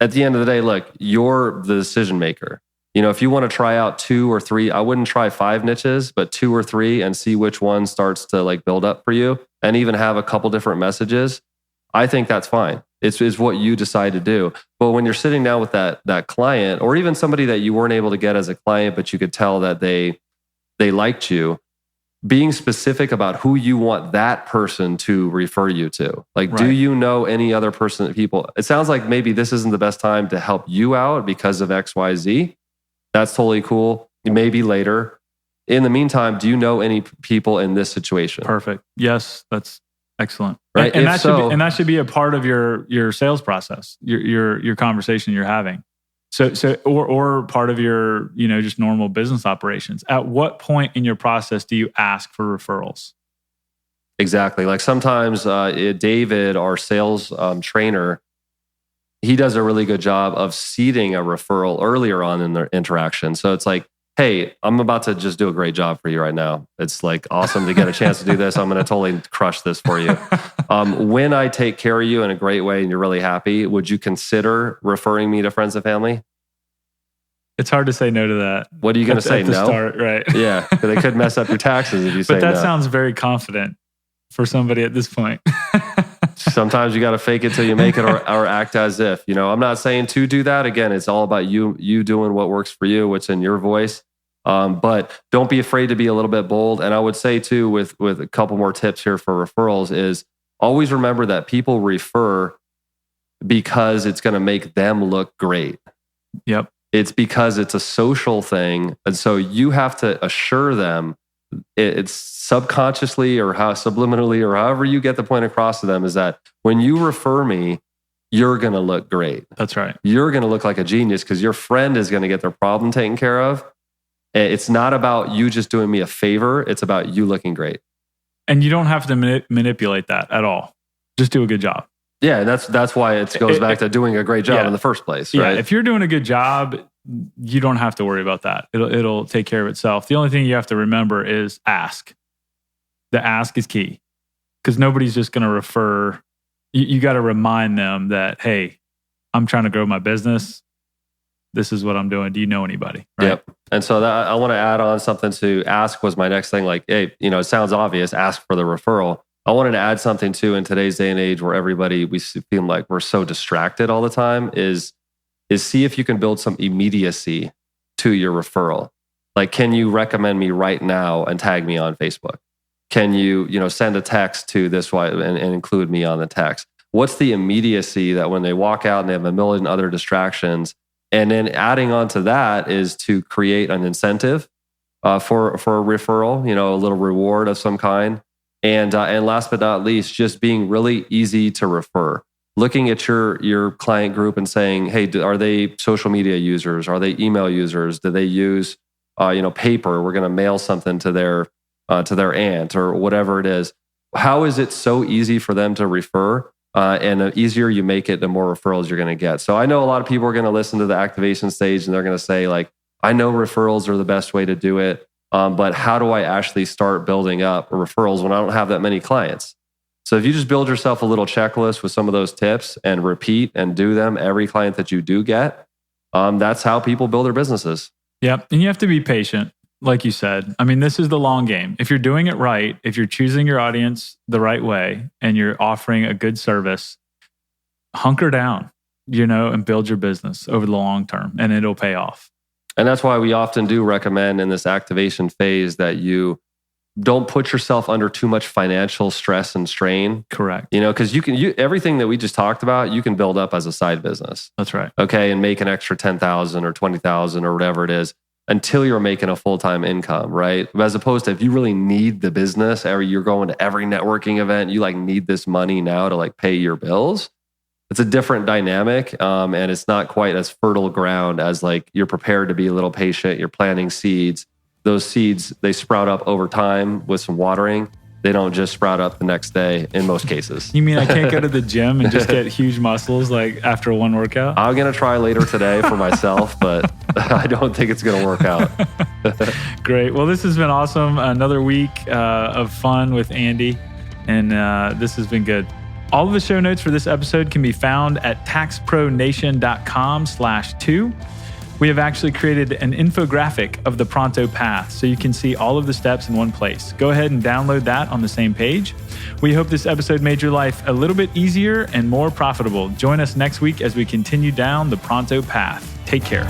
At the end of the day, look, you're the decision maker. If you want to try out 2 or 3, I wouldn't try 5 niches, but 2 or 3 and see which one starts to build up for you and even have a couple different messages. I think that's fine. It's what you decide to do. But when you're sitting down with that client, or even somebody that you weren't able to get as a client, but you could tell that they liked you, being specific about who you want that person to refer you to. Right. Do you know any other people? It sounds like maybe this isn't the best time to help you out because of XYZ. That's totally cool. Maybe later. In the meantime, do you know any people in this situation? Perfect. Yes, that's excellent. Right. And that should be a part of your sales process, your conversation you're having. So or part of your, just normal business operations. At what point in your process do you ask for referrals? Exactly. Like sometimes David, our sales trainer, he does a really good job of seeding a referral earlier on in their interaction. So it's like, hey, I'm about to just do a great job for you right now. It's like awesome to get a chance to do this. I'm going to totally crush this for you. When I take care of you in a great way and you're really happy, would you consider referring me to friends and family? It's hard to say no to that. What are you going to say? At the No? start, right. Yeah, they could mess up your taxes if you say no. But that sounds very confident for somebody at this point. Sometimes you got to fake it till you make it or act as if. I'm not saying to do that. Again, it's all about you doing what works for you, what's in your voice. But don't be afraid to be a little bit bold. And I would say too, with a couple more tips here for referrals, is always remember that people refer because it's going to make them look great. Yep. It's because it's a social thing. And so you have to assure them, it's subconsciously or subliminally or however you get the point across to them, is that when you refer me, you're going to look great. That's right. You're going to look like a genius because your friend is going to get their problem taken care of. It's not about you just doing me a favor. It's about you looking great. And you don't have to manipulate that at all. Just do a good job. Yeah, and that's why it goes back to doing a great job in the first place, right? Yeah, if you're doing a good job, you don't have to worry about that. It'll take care of itself. The only thing you have to remember is ask. The ask is key because nobody's just going to refer. You got to remind them that, hey, I'm trying to grow my business. This is what I'm doing. Do you know anybody? Right? Yep. And so I want to add on something to ask was my next thing. Like, hey, it sounds obvious. Ask for the referral. I wanted to add something too in today's day and age where we feel like we're so distracted all the time is is see if you can build some immediacy to your referral. Like, can you recommend me right now and tag me on Facebook? Can you, send a text to this and include me on the text? What's the immediacy that when they walk out and they have a million other distractions? And then adding on to that is to create an incentive for a referral, a little reward of some kind. And last but not least, just being really easy to refer. Looking at your client group and saying, hey, are they social media users? Are they email users? Do they use paper? We're going to mail something to their aunt or whatever it is. How is it so easy for them to refer? And the easier you make it, the more referrals you're going to get. So I know a lot of people are going to listen to the activation stage and they're going to say, like, I know referrals are the best way to do it, but how do I actually start building up referrals when I don't have that many clients? So if you just build yourself a little checklist with some of those tips and repeat and do them every client that you do get, that's how people build their businesses. Yep. And you have to be patient. Like you said, I mean, this is the long game. If you're doing it right, if you're choosing your audience the right way and you're offering a good service, hunker down, and build your business over the long term and it'll pay off. And that's why we often do recommend in this activation phase that you don't put yourself under too much financial stress and strain. Correct. Because everything that we just talked about, you can build up as a side business. That's right. Okay. And make an extra 10,000 or 20,000 or whatever it is, until you're making a full-time income, right? As opposed to if you really need the business, you're going to every networking event, you need this money now to pay your bills. It's a different dynamic, and it's not quite as fertile ground as you're prepared to be a little patient. You're planting seeds. Those seeds, they sprout up over time with some watering. They don't just sprout up the next day in most cases. You mean I can't go to the gym and just get huge muscles after one workout? I'm going to try later today for myself, but I don't think it's going to work out. Great. Well, this has been awesome. Another week of fun with Andy, and this has been good. All of the show notes for this episode can be found at taxpronation.com/2. We have actually created an infographic of the Pronto Path, so you can see all of the steps in one place. Go ahead and download that on the same page. We hope this episode made your life a little bit easier and more profitable. Join us next week as we continue down the Pronto Path. Take care.